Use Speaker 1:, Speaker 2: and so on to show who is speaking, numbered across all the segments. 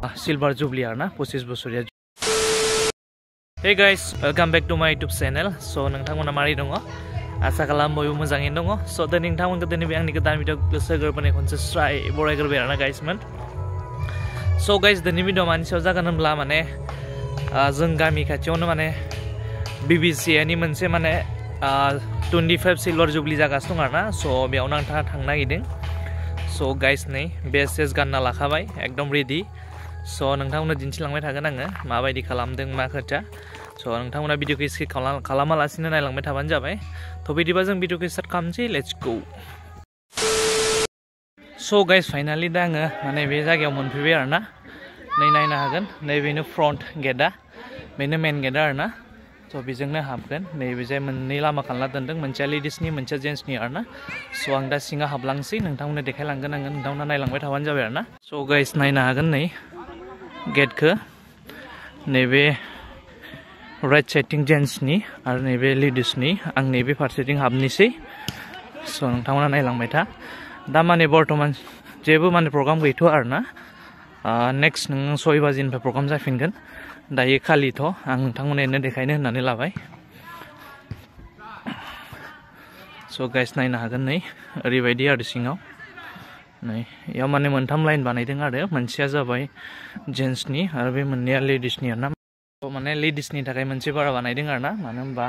Speaker 1: Silver jubilee आरोना 25 बोसोरिया। Hey guys, welcome back to my YouTube channel. So नोंथांमोना मारै दङ? आसा खालाम बयबो मोजाङैनो दङ। So दिनै नोंथांमोनखौ दिनै आंनि गोदान भिडिअ गोसो गोरबोनिफ्राय खनसे स्राय बरायग्रोबाय आरोना गाइसमोन। So guys, दिनै भिडिअ मानि सायाव जागोन होनब्ला माने जों गामि खाथियावनो माने BBC नि मोनसे माने 25 सिल्भार जुबली जागासिनो दं आरोना। So बेयावनो नोंथाङा थांनो नागिरदों। So guys नै बेसेस गानना लाखाबाय एकदम रेडि। So नोंथांमोननो दिन्थिलांबाय थागोन आङो माबायदि खालामदों मा खोथा। So नोंथांमोना भिडिअखौ स्किप खालामालासिनो नायलांबाय थाबानो जाबाय। थ' बिदिबा जों भिडिअखौ स्टार्ट खालामसै, let's go. So guys finally दा आङो माने बे जायगायाव मोनफैबाय आरोना। नै नायनो हागोन नैबेनो फ्रन्ट गेटआ, बेनो मेन गेटआ आरोना। थ' बेजोंनो हाबगोन। नैबे जाय मोननै लामा खालामना दोनदों, मोनसेया लेडिसनि मोनसेया जेन्ट्सनि आरोना। स' आं दा सिङाव हाबलांसै, नोंथांमोननो देखायलांगोन आङो, नोंथांमोना नायलांबाय थाबानो जाबाय आरोना। स' गाइस नायनो हागोन नै गेटखौ, नैबे राइट साइडथिं जेन्ट्सनि आरो नैबे लेडिसनि। आं नैबे फारसेथिं हाबनोसै। स' नोंथांमोना नायलांबाय था। दा माने बर्थमान जेबो माने प्रग्राम गैथ'आ आरोना। नेक्स्ट नों 6 बाजिनिफ्राय प्रग्राम जाफिनगोन। दायो खालिथ' आं नोंथांमोननो देखायनो होननानै लाबाय। स' गाइस नायनो हागोन नै ओरैबायदि आरो सिङाव नै याव माने मोनथाम लाइन बानायदों आरो, मोनसेया जाबाय जेन्ट्सनि आरो बे मोननैया लेडिसनि आरोना। माने लेडिसनि थाखाय मोनसे बारा बानायदों आरोना, मानो होनबा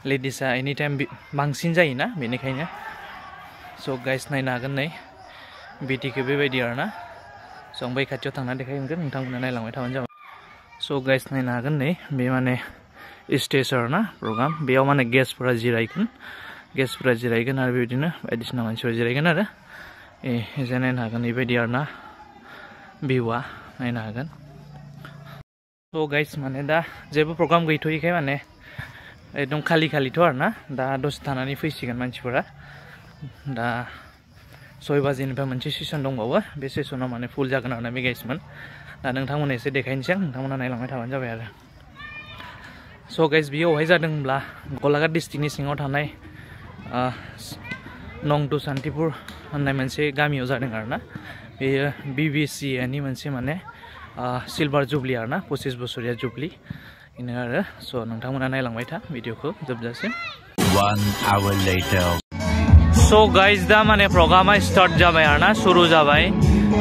Speaker 1: लेडिसआ एनि टाइम बांसिन जायोना बेनिखायनो। स' गाइस नायनो हागोन नै बिटिखौ बेबायदि आरोना। स' आं बै खाथियाव थांनानै देखायगोन, नोंथांमोना नायलांबाय थाबानो जाबाय। स' गाइस नायनो हागोन नै बे माने स्टेज आरोना प्रग्राम। बेयाव माने गेस्टफोरा जिरायगोन आरो बेबायदिनो बायदिसिना मानसिफोरा जिरायगोन आरो। एजा नायनो हागोन बेबायदि आरोना भिउआ, नायनो हागोन। स' गाइस माने दा जेबो प्रग्राम गैथ'यैखाय माने एकदम खालिथ' आरोना। दा दसे थानानै फैसिगोन मानसिफोरा। दा 6 बाजिनिफ्राय मोनसे सेसन दंबावो, बे सेसनाव माने फुल जागोन आरोना बे गाइसमोन। दा नोंथांमोननो एसे देखायनोसै आं, नोंथांमोना नायलांबाय थाबानो जाबाय आरो। स' गाइस बियो अहाय जादों होनब्ला गलाघाट डिस्ट्रिक्टनि सिङाव थानाय नंटु सान्तिपुर होननाय मोनसे गामियाव जादों आरोना। बेयो BBC नि मोनसे माने सिल्भार जुबली आरोना, 25 बोसोरिया जुबली बेनो आरो। स' नोंथांमोना नायलांबाय था भिडिअखौ जोबजासिम।
Speaker 2: 1 hour later.
Speaker 1: स' गाइस दा माने प्रग्रामा स्टार्ट जाबाय आरोना, सुरु जाबाय।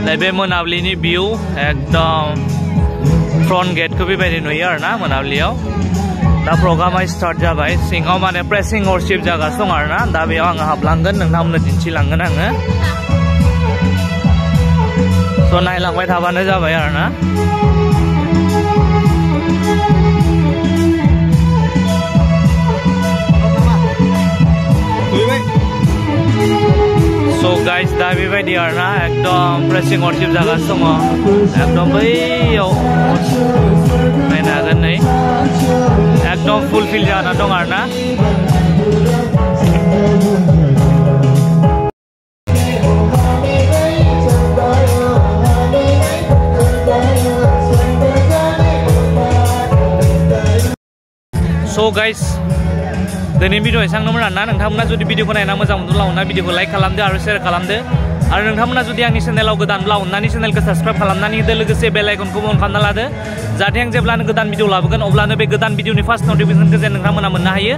Speaker 1: नैबे मोनाबिलिनि भिउ एकदम फ्रन्ट गेटखौ बेबायदि नुयो आरोना मोनाबिलियाव। दा प्रग्रामा स्टार्ट जाबाय। सिङाव माने प्रेसिं वर्शिप जागासिनो दं आरोना। दा बेयाव आङो हाबलांगोन, नोंथांमोननो दिन्थिलांगोन आङो। स' नायलांबाय थाबानो जाबाय आरोना। स' गाइस दा बेबायदि आरोना एकदम प्रेसिं वर्शिप जागासिनो दङ एकदम बैयाव, नायनो हागोन नै एकदम फुलफिल जाना दं आरोना। स' गाइस दिनै भिडिअ एसांनोमोन आरोना। नोंथांमोना जुदि भिडिअखौ नायना मोजां मोनदोंब्ला अनना भिडिअखौ लाइक खालामदो आरो शेयार खालामदो। आरो नोंथांमोना जुदि आंनि चेनेलाव गोदानब्ला अननानै चेनेलखौ साबस्क्राइब खालामनानै होदो, लोगोसे बेल आइकनखौबो अन खालामना लादो, जाहाथे आं जेब्लानो गोदान भिडिअ लाबोगोन अब्लानो बे गोदान भिडिअनि फार्स्ट नटिफिकेसनखौ जेन नोंथांमोना मोननो हायो।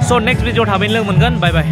Speaker 1: स' नेक्स्ट भिडिअ थाबैनो लोगो मोनगोन, बाय बाय।